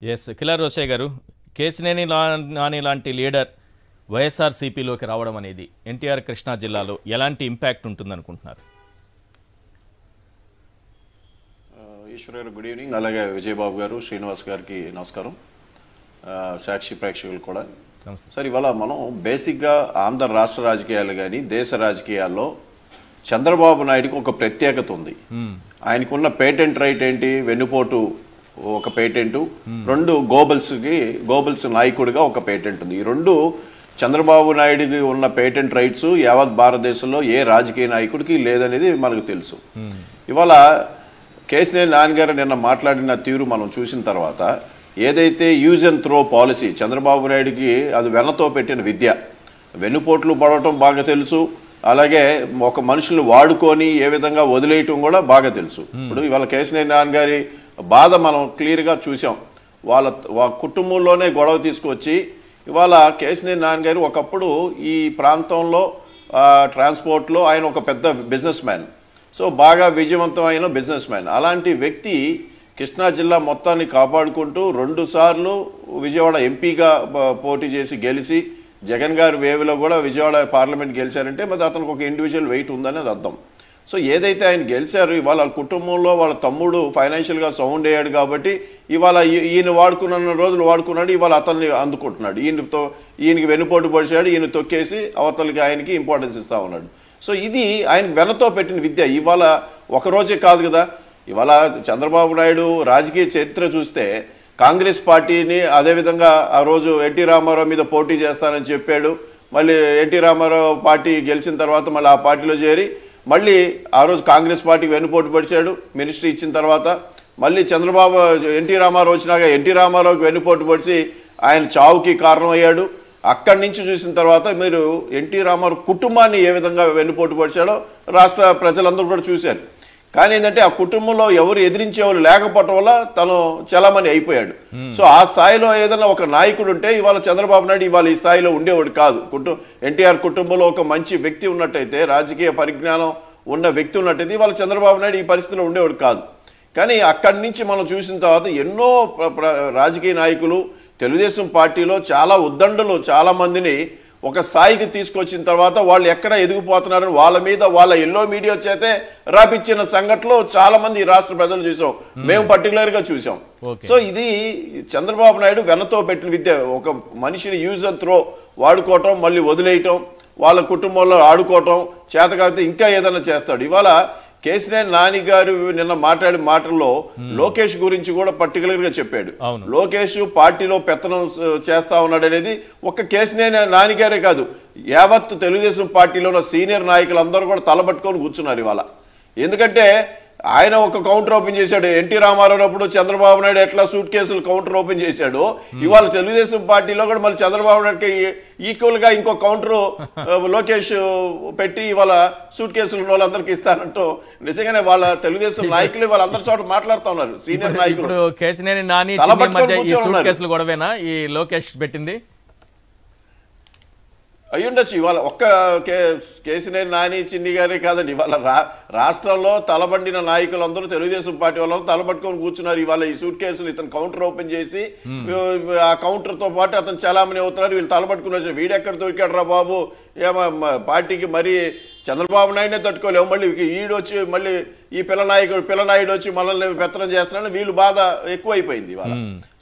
కిలార్ రోషయ్య గారు, కేసినేని నాని లాంటి లీడర్ వైఎస్ఆర్సీపీలోకి రావడం అనేది ఎన్టీఆర్ కృష్ణా జిల్లాలో ఎలాంటి ఇంపాక్ట్ ఉంటుందనుకుంటున్నారు? ఈశ్వర్ గారు గుడ్ ఈవినింగ్. అలాగే విజయబాబు గారు, శ్రీనివాస్ గారికి నమస్కారం. సాక్షి ప్రేక్షకులు కూడా సార్, ఇవాళ మనం బేసిక్గా ఆంధ్ర రాష్ట్ర రాజకీయాలు కానీ దేశ రాజకీయాల్లో చంద్రబాబు నాయుడుకి ఒక ప్రత్యేకత ఉంది. ఆయనకున్న పేటెంట్ రైట్ ఏంటి? వెన్నుపోటు ఒక పేటెంటు, రెండు గోబల్స్ నాయకుడిగా ఒక పేటెంట్ ఉంది. ఈ రెండు చంద్రబాబు నాయుడికి ఉన్న పేటెంట్ రైట్స్ యావత్ భారతదేశంలో ఏ రాజకీయ నాయకుడికి లేదనేది మనకు తెలుసు. ఇవాళ కేసినేని నాన్నగారు నిన్న మాట్లాడిన తీరు మనం చూసిన తర్వాత, ఏదైతే use and throw policy Chandrababu నాయుడికి అది వెన్నతో పెట్టిన విద్య, వెన్నుపోట్లు పడటం బాగా తెలుసు, అలాగే ఒక మనుషులు వాడుకొని ఏ విధంగా వదిలేయటం కూడా బాగా తెలుసు. ఇప్పుడు ఇవాళ కేసినేని నాన్నగారి బాధ మనం క్లియర్గా చూసాం. వాళ్ళ కుటుంబంలోనే గొడవ తీసుకొచ్చి ఇవాళ కేసినేని నాన్నగారు ఒకప్పుడు ఈ ప్రాంతంలో ట్రాన్స్పోర్ట్లో ఆయన ఒక పెద్ద బిజినెస్ మ్యాన్, సో బాగా విజయవంతమైన బిజినెస్ మ్యాన్. అలాంటి వ్యక్తి కృష్ణా జిల్లా మొత్తాన్ని కాపాడుకుంటూ 2 సార్లు విజయవాడ ఎంపీగా పోటీ చేసి గెలిచి జగన్ గారి వేవ్లో కూడా విజయవాడ పార్లమెంట్ గెలిచారంటే మరి అతనికి ఒక ఇండివిజువల్ వెయిట్ ఉందనేది అర్థం. సో ఏదైతే ఆయన గెలిచారు, ఇవాళ కుటుంబంలో వాళ్ళ తమ్ముడు ఫైనాన్షియల్గా సౌండ్ అయ్యాడు కాబట్టి ఇవాళ ఈయన వాడుకున్న రోజులు వాడుకున్నాడు, ఇవాళ అతన్ని అందుకుంటున్నాడు. ఈయనకి వెన్నుపోటు పడిచాడు, ఈయన తొక్కేసి అవతలకి ఆయనకి ఇంపార్టెన్స్ ఇస్తా ఉన్నాడు. సో ఇది ఆయన వెనతో పెట్టిన విద్య. ఇవాళ ఒకరోజే కాదు కదా, ఇవాళ చంద్రబాబు నాయుడు రాజకీయ చరిత్ర చూస్తే కాంగ్రెస్ పార్టీని అదేవిధంగా ఆ రోజు ఎన్టీ రామారావు మీద పోటీ చేస్తానని చెప్పాడు. మళ్ళీ ఎన్టీ రామారావు పార్టీ గెలిచిన తర్వాత మళ్ళీ ఆ పార్టీలో చేరి మళ్ళీ ఆ రోజు కాంగ్రెస్ పార్టీకి వెన్నుపోటు పడిచాడు మినిస్ట్రీ ఇచ్చిన తర్వాత. మళ్ళీ చంద్రబాబు ఎన్టీ రామారావు వచ్చినాక ఎన్టీ రామారావుకి వెన్నుపోటు పడిచి ఆయన చావుకి కారణం అయ్యాడు. అక్కడి నుంచి చూసిన తర్వాత మీరు ఎన్టీ రామారావు కుటుంబాన్ని ఏ విధంగా వెన్నుపోటు పడిచాడో రాష్ట్ర ప్రజలందరూ కూడా చూశారు. కానీ ఏంటంటే ఆ కుటుంబంలో ఎవరు ఎదిరించేవాళ్ళు లేకపోవటం వల్ల తను చలామణి అయిపోయాడు. సో ఆ స్థాయిలో ఏదైనా ఒక నాయకుడు ఉంటే ఇవాళ చంద్రబాబు నాయుడు ఇవాళ ఈ స్థాయిలో ఉండేవాడు కాదు. ఎన్టీఆర్ కుటుంబంలో ఒక మంచి వ్యక్తి ఉన్నట్టయితే, రాజకీయ పరిజ్ఞానం ఉన్న వ్యక్తి ఉన్నట్టయితే ఇవాళ చంద్రబాబు నాయుడు ఈ పరిస్థితిలో ఉండేవాడు కాదు. కానీ అక్కడి నుంచి మనం చూసిన తర్వాత ఎన్నో రాజకీయ నాయకులు తెలుగుదేశం పార్టీలో చాలా ఉద్దండులు చాలా మందిని ఒక స్థాయికి తీసుకొచ్చిన తర్వాత వాళ్ళు ఎక్కడ ఎదిగిపోతున్నారని వాళ్ళ మీద వాళ్ళ ఎల్లో మీడియా చేతే రాపిచ్చిన సంఘటనలు చాలా మంది రాష్ట్ర ప్రజలు చూసాం, మేము పర్టికులర్ గా చూసాం. సో ఇది చంద్రబాబు నాయుడు వెనతో పెట్టిన విద్య. ఒక మనిషిని యూజ్ అండ్ త్రో వాడుకోవటం, మళ్ళీ వదిలేయటం, వాళ్ళ కుటుంబంలో ఆడుకోవటం, చేతకాకపోతే ఇంకా ఏదైనా చేస్తాడు. ఇవాళ కేసినేని నాని గారు నిన్న మాట్లాడిన మాటల్లో లోకేష్ గురించి కూడా పర్టికులర్ గా చెప్పాడు. లోకేష్ పార్టీలో పెత్తనం చేస్తా ఉన్నాడు అనేది ఒక్క కేసినేని నాని గారే కాదు, యావత్ తెలుగుదేశం పార్టీలో ఉన్న సీనియర్ నాయకులందరూ కూడా తలబట్టుకొని కూర్చున్నారు ఇవాళ. ఎందుకంటే ఆయన ఒక కౌంటర్ ఓపెన్ చేశాడు. ఎన్టీ రామారావు అప్పుడు చంద్రబాబు నాయుడు ఎట్లా సూట్ కేసులు కౌంటర్ ఓపెన్ చేశాడు, ఇవాళ తెలుగుదేశం పార్టీలో కూడా మళ్ళీ చంద్రబాబు నాయుడుకి ఈక్వల్ గా ఇంకో కౌంటర్ లోకేష్ పెట్టి ఇవాళ సూట్ కేసులు వాళ్ళందరికీ ఇస్తానంటూ నిజంగానే వాళ్ళ తెలుగుదేశం నాయకులు వాళ్ళందరి చోట మాట్లాడుతూ ఉన్నారు. సీనియర్ నాయకులు కేసినేని నాని మధ్య ఈ సూట్ కేసులు గొడవేనా ఈ లోకేష్ పెట్టింది అయ్యుండొచ్చు. ఇవాళ ఒక్క కేసినేని నాని చిన్ని గారే కాదండి, ఇవాళ రాష్ట్రంలో తలబండిన నాయకులందరూ తెలుగుదేశం పార్టీ వాళ్ళందరూ తలబట్టుకొని కూర్చున్నారు. ఇవాళ ఈ సూట్ కేసులు ఇతను కౌంటర్ ఓపెన్ చేసి ఆ కౌంటర్ తో పాటు అతను చలామణి అవుతున్నారు. వీళ్ళు తలబట్టుకుని వచ్చారు. వీడెక్కడ దొరికాడు రా బాబు, పార్టీకి మరి చంద్రబాబు నాయుడునే తట్టుకోలేము, మళ్ళీ ఈడొచ్చి మళ్ళీ ఈ పిల్లనాయుడు వచ్చి మనల్ని పెత్తనం చేస్తున్నాడని వీళ్ళు బాధ ఎక్కువైపోయింది ఇవాళ.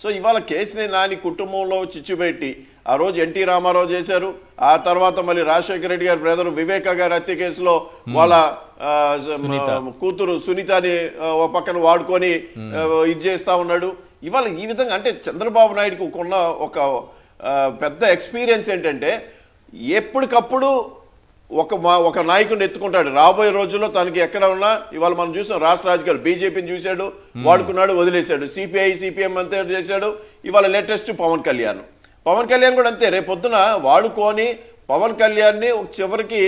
సో ఇవాళ కేసినేని నాని కుటుంబంలో చిచ్చు పెట్టి ఆ రోజు ఎన్టీ రామారావు చేశారు. ఆ తర్వాత మళ్ళీ రాజశేఖర రెడ్డి గారి బ్రదర్ వివేక గారి హత్య కేసులో వాళ్ళ కూతురు సునీతని ఒక పక్కన వాడుకొని ఇది చేస్తా ఉన్నాడు. ఇవాళ ఈ విధంగా అంటే చంద్రబాబు నాయుడుకి ఉన్న ఒక పెద్ద ఎక్స్పీరియన్స్ ఏంటంటే ఎప్పటికప్పుడు ఒక నాయకుడిని ఎత్తుకుంటాడు. రాబోయే రోజుల్లో తనకి ఎక్కడ ఉన్నా ఇవాళ మనం చూసాం రాష్ట్ర రాజకీయాలు బీజేపీని చూశాడు, వాడుకున్నాడు, వదిలేశాడు. సిపిఎం అంతే చేశాడు. ఇవాళ లేటెస్ట్ పవన్ కళ్యాణ్ కూడా అంతే. రేపు పొద్దున వాడుకొని పవన్ కళ్యాణ్ని చివరికి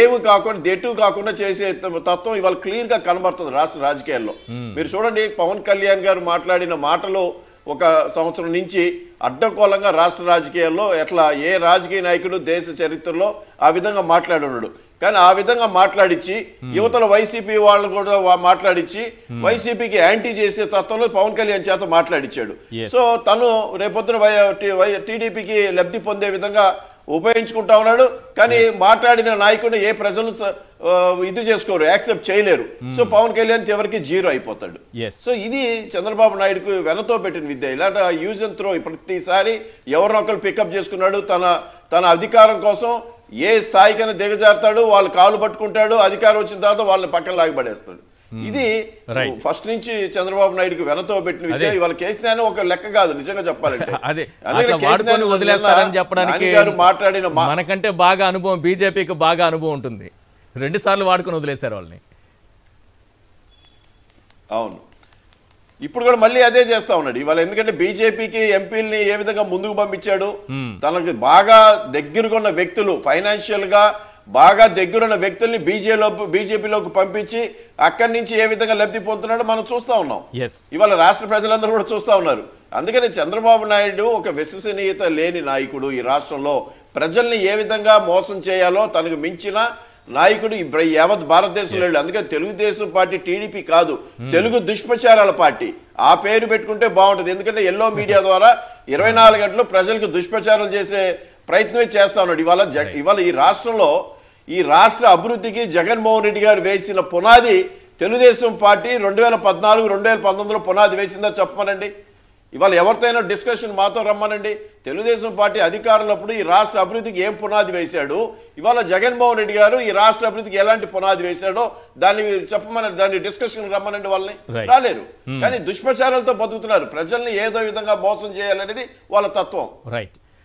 ఏమి కాకుండా దెట్టు కాకుండా చేసే తత్వం ఇవాళ క్లియర్ గా కనబడుతుంది రాష్ట్ర రాజకీయాల్లో. మీరు చూడండి, పవన్ కళ్యాణ్ గారు మాట్లాడిన మాటలు ఒక సంవత్సరం నుంచి అడ్డకోలంగా రాష్ట్ర రాజకీయాల్లో ఎట్లా ఏ రాజకీయ నాయకుడు దేశ చరిత్రలో ఆ విధంగా మాట్లాడున్నాడు. కానీ ఆ విధంగా మాట్లాడించి యువతల వైసీపీ వాళ్ళు కూడా మాట్లాడించి వైసీపీకి యాంటీ చేసే తత్వంలో పవన్ కళ్యాణ్ చేత మాట్లాడించాడు. సో తను రేపొద్దున టీడీపీకి లబ్ధి పొందే విధంగా ఉపయోగించుకుంటా ఉన్నాడు. కానీ మాట్లాడిన నాయకుడిని ఏ ప్రజలు ఇది చేసుకోరు, యాక్సెప్ట్ చేయలేరు. సో పవన్ కళ్యాణ్ ఎవరికి జీరో అయిపోతాడు. సో ఇది చంద్రబాబు నాయుడుకు వెనతో పెట్టిన విద్య. ఇలాంటి యూజ్ అండ్ త్రో ప్రతిసారి ఎవరినొకరు పికప్ చేసుకున్నాడు. తన అధికారం కోసం ఏ స్థాయికైనా దిగజారుతాడు, వాళ్ళు కాలు పట్టుకుంటాడు, అధికారం వచ్చిన తర్వాత వాళ్ళని పక్కన లాగిపడేస్తాడు. ఇది ఫస్ట్ నుంచి చంద్రబాబు నాయుడుకి వెనతో పెట్టిన విద్య. ఇవాళ కేసీఆర్ ఒక లెక్క కాదు నిజంగా చెప్పాలంటే. వదిలేస్తారని చెప్పడానికి మాట్లాడిన మనకంటే బాగా అనుభవం బీజేపీకి బాగా అనుభవం ఉంటుంది. 2 సార్లు వాడుకొని వదిలేశారు వాళ్ళని. అవును, ఇప్పుడు కూడా మళ్ళీ అదే చేస్తా ఉన్నాడు ఇవాళ. ఎందుకంటే బీజేపీకి ఎంపీలని ఏ విధంగా ముందుకు పంపించాడు, తనకి బాగా దగ్గరగా ఉన్న వ్యక్తులు, ఫైనాన్షియల్ గా బాగా దగ్గరున్న వ్యక్తుల్ని బీజేపీలోకి పంపించి అక్కడి నుంచి ఏ విధంగా లబ్ధి పొందుతున్నాడో మనం చూస్తా ఉన్నాం. ఇవాళ రాష్ట్ర ప్రజలందరూ కూడా చూస్తా ఉన్నారు. అందుకని చంద్రబాబు నాయుడు ఒక విశ్వసనీయత లేని నాయకుడు. ఈ రాష్ట్రంలో ప్రజల్ని ఏ విధంగా మోసం చేయాలో తనకు మించిన నాయకుడు యావత్ భారతదేశంలో లేడు. అందుకని తెలుగుదేశం పార్టీ టీడీపీ కాదు, తెలుగు దుష్ప్రచారాల పార్టీ. ఆ పేరు పెట్టుకుంటే బాగుంటుంది. ఎందుకంటే ఎల్లో మీడియా ద్వారా 24 గంటలు ప్రజలకు దుష్ప్రచారాలు చేసే ప్రయత్నమే చేస్తా ఉన్నాడు. ఇవాళ ఈ రాష్ట్రంలో ఈ రాష్ట్ర అభివృద్ధికి జగన్మోహన్ రెడ్డి గారు వేసిన పునాది తెలుగుదేశం పార్టీ 2014, 2019లో పునాది వేసిందా చెప్పమనండి. ఇవాళ ఎవరితోనైనా డిస్కషన్ మాతో రమ్మనండి. తెలుగుదేశం పార్టీ అధికారులప్పుడు ఈ రాష్ట్ర అభివృద్ధికి ఏం పునాది వేశాడు, ఇవాళ జగన్మోహన్ రెడ్డి గారు ఈ రాష్ట్ర అభివృద్ధికి ఎలాంటి పునాది వేశాడో దాన్ని చెప్పమని, దాన్ని డిస్కషన్ రమ్మనండి. వాళ్ళని రాలేరు. కానీ దుష్ప్రచారాలతో బతుకుతున్నారు. ప్రజల్ని ఏదో విధంగా మోసం చేయాలనేది వాళ్ళ తత్వం. రైట్.